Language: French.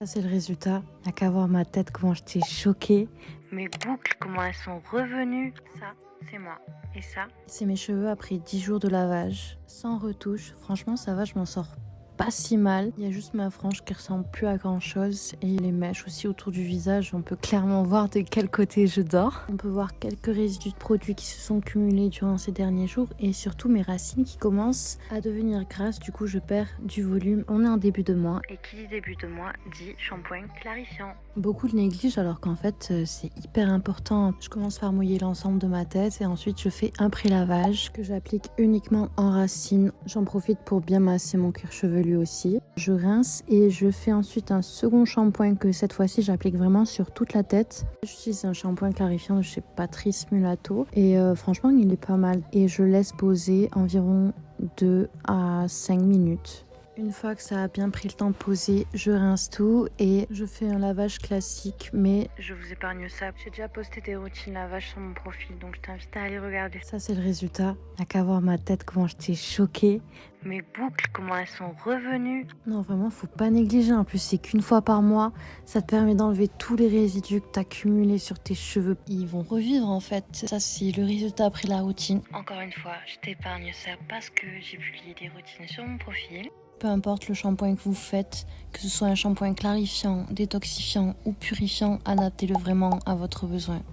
Ça, c'est le résultat. N'a qu'à voir ma tête, comment j'étais choquée. Mes boucles, comment elles sont revenues. Ça, c'est moi. Et ça, c'est mes cheveux après 10 jours de lavage. Sans retouche. Franchement, ça va, je m'en sors pas si mal. Il y a juste ma frange qui ressemble plus à grand chose. Et les mèches aussi autour du visage. On peut clairement voir de quel côté je dors. On peut voir quelques résidus de produits qui se sont cumulés durant ces derniers jours. Et surtout mes racines qui commencent à devenir grasses. Du coup, je perds du volume. On est en début de mois. Et qui dit début de mois dit shampoing clarifiant. Beaucoup le négligent alors qu'en fait, c'est hyper important. Je commence par mouiller l'ensemble de ma tête. Et ensuite, je fais un pré-lavage que j'applique uniquement en racines. J'en profite pour bien masser mon cuir chevelu aussi. Je rince et je fais ensuite un second shampoing que cette fois-ci j'applique vraiment sur toute la tête. J'utilise un shampoing clarifiant de chez Patrice Mulato et franchement il est pas mal. Et je laisse poser environ 2 à 5 minutes. Une fois que ça a bien pris le temps de poser, je rince tout et je fais un lavage classique, mais je vous épargne ça. J'ai déjà posté des routines lavage sur mon profil, donc je t'invite à aller regarder. Ça, c'est le résultat. N'a qu'à voir ma tête, comment j'étais choquée. Mes boucles, comment elles sont revenues. Non, vraiment, faut pas négliger. En plus, c'est qu'une fois par mois. Ça te permet d'enlever tous les résidus que t'as cumulés sur tes cheveux. Ils vont revivre, en fait. Ça, c'est le résultat après la routine. Encore une fois, je t'épargne ça parce que j'ai publié des routines sur mon profil. Peu importe le shampoing que vous faites, que ce soit un shampoing clarifiant, détoxifiant ou purifiant, adaptez-le vraiment à votre besoin.